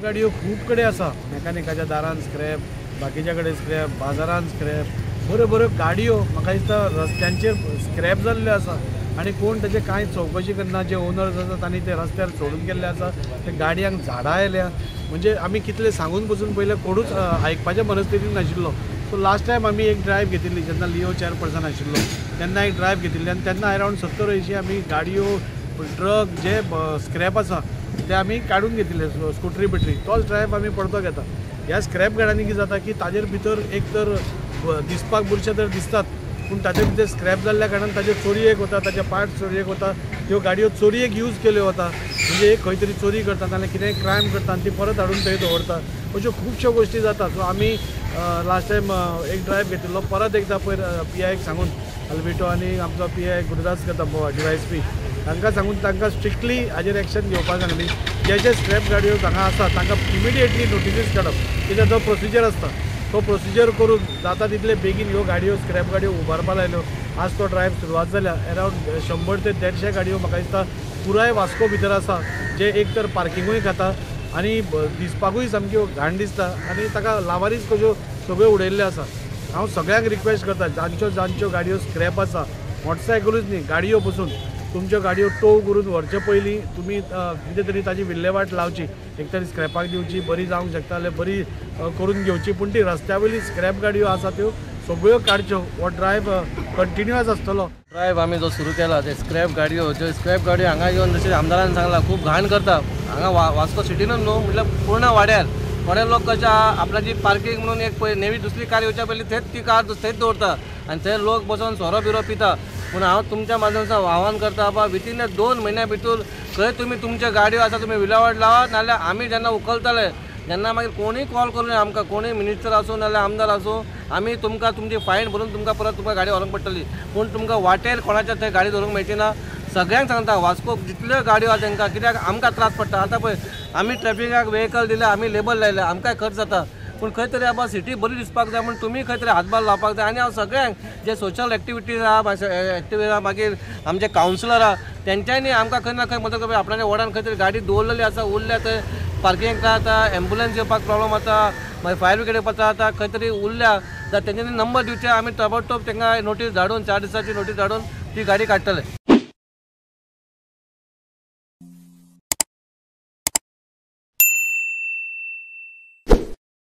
गाडयो खूब कडेन आसा, मेकॅनिकाच्या दारान स्क्रॅप, बाकीच्या कडेन स्क्रॅप, बाजारान स्क्रॅप, बऱ्यो बऱ्यो गाडयो म्हाका दिसता रस्त्यांचेर स्क्रॅप जाल्ल्यो आसा आनी कोण ताचे कांय चवकशी करना. जे ओनर्स आसा तांणी ते रस्त्यार सोडून गेल्ले आसा. ते गाडयांक झाडां आयल्या, म्हणजे आमी कितले सांगून पसून पयले कोणूच आयकपाच्या मनस्थितीन नाशिल्लो. सो लास्ट टायम आमी एक ड्रायव्ह घेतिल्ली जेन्ना लिओ चेअरपर्सन आशिल्लो तेन्ना एक ड्रायव्ह घेतिल्ली आनी तेन्ना अरावंड 70-80 आमी गाडयो ट्रक जे स्क्रॅप आसा ते आमी काडून घेतिल्ले, स्कुटरी बिटरी. तोच ड्रायव्ह आमी परतो घेता. ह्या स्क्रॅप गाड्यांनी कितें जाता की ताजेर भितर एक तर दिसपाक बुरशे तर दिसतात, पूण ताजे भितर स्क्रॅप जाल्ल्या कारणान ताजे चोरयेक वता, ताजे पार्ट चोरयेक वता, त्यो गाडयो चोरयेक यूज केल्यो वता. म्हणजे एक खंय तरी चोरी करता नाल्यार कितेंय क्रायम करता आनी ती परत हाडून थंय दवरता. अश्यो खुबश्यो गोश्टी जाता. सो आमी लास्ट टायम एक ड्रायव्ह घेतिल्लो, परत एकदा पयर PIक सांगून अल्बिटो आनी आमचो PI गुरुदास करता DYSP तांकां सांगून तांकां स्ट्रिक्टली हाजेर एक्शन घेवपाक सांगली. जे जे स्क्रॅप गाडयो हांगा आसा तांकां इमिडिएटली नोटिसीस काडप, कित्याक जो प्रोसिजर आसता तो प्रोसिजर करून जाता तितले बेगीन ह्यो गाडयो स्क्रॅप गाडयो उबारपा लायल्यो. आज तो ड्रायव्ह सुरवात जाल्या. अरावंड 100 ते 150 गाडयो म्हाका दिसता पुराय वास्को भितर आसा, जे एक तर पार्किंगूय खाता आनी दिसपाकूय सामक्यो घाण दिसता आनी ताका लावारीच कश्यो सगळ्यो उडयल्ल्यो आसा. हांव सगळ्यांक रिक्वेस्ट करता, जांच्यो गाडयो स्क्रॅप आसा, मोटरसायकलूच न्ही गाडयो पसून तुमच्यो गाडयो टोव करून व्हरचे पयलीं तुमी कितें तरी ताजी विल्हेवाट लावची. एक तरी स्क्रॅपाक दिवची, बरी जावंक शकता जाल्यार बरी करून घेवची. पूण ती रस्त्या वयली स्क्रॅप गाडयो आसा त्यो सगळ्यो काडच्यो. हो ड्रायव्ह कंटिन्युअस आसतलो. ड्रायव्ह आमी जो सुरू केला ते स्क्रॅप गाडयो हांगा येवन जशें आमदारान सांगला खूब घाण करता. हांगा वास्को सिटीनूच न्हू म्हटल्यार पूर्ण वाड्यार थोडे लोक कशे आपल्याची पार्किंग म्हणून एक नेवी दुसरी कार येवच्या पयलीं थंयच ती कार थंयच दवरता आनी थंय लोक बसून सोरो बिरो पिता. पूण हांव तुमच्या माध्यमांतल्यान आव्हान करता बाबा विथीन 2 म्हयन्या भितर खंय तुमी तुमच्यो गाडयो आसा तुमी विलावट लावात, नाल्यार आमी जेन्ना उखलतले जेन्ना मागीर कोणूय कॉल करून आमकां कोणूय मिनिस्टर आसूं नाल्यार आमदार आसूं आमी तुमकां तुमची फायन भरून तुमकां परत तुमकां गाडी व्हरोंक पडटली. पूण तुमकां वाटेर कोणाच्या थंय गाडी दवरूंक मेळची ना. सगळ्यांक सांगता वास्को जितल्यो गाडयो आसा तांकां कित्याक आमकां त्रास पडटा. आतां पळय आमी ट्रॅफिकाक वेहिकल दिले, आमी लेबल लायले, आमकांय खर्च जाता. पूण खंय तरी बाबा सिटी बरी दिसपाक जाय म्हूण तुमी खंय तरी हातभार लावपाक जाय. आनी हांव सगळ्यांक जे सोशल एक्टिविटीज आहा एक्टिव्ह मागीर आमचे कावन्सिलर आहा तेंच्यांनी आमकां खंय ना खंय मदत करपाक. आपणाच्या वॉर्डान खंय तरी गाडी दवरलेली आसा उरल्या थंय पार्किंग जाता, एम्बुलन्स येवपाक प्रॉब्लम जाता, मागीर फायर ब्रिगेड येवपाक जाता, खंय तरी उरल्या जाल्यार तेंच्यांनी नंबर दिवचे. आमी ताबडतोब तांकां नोटीस धाडून 4 दिसाची नोटीस धाडून ती गाडी काडटले.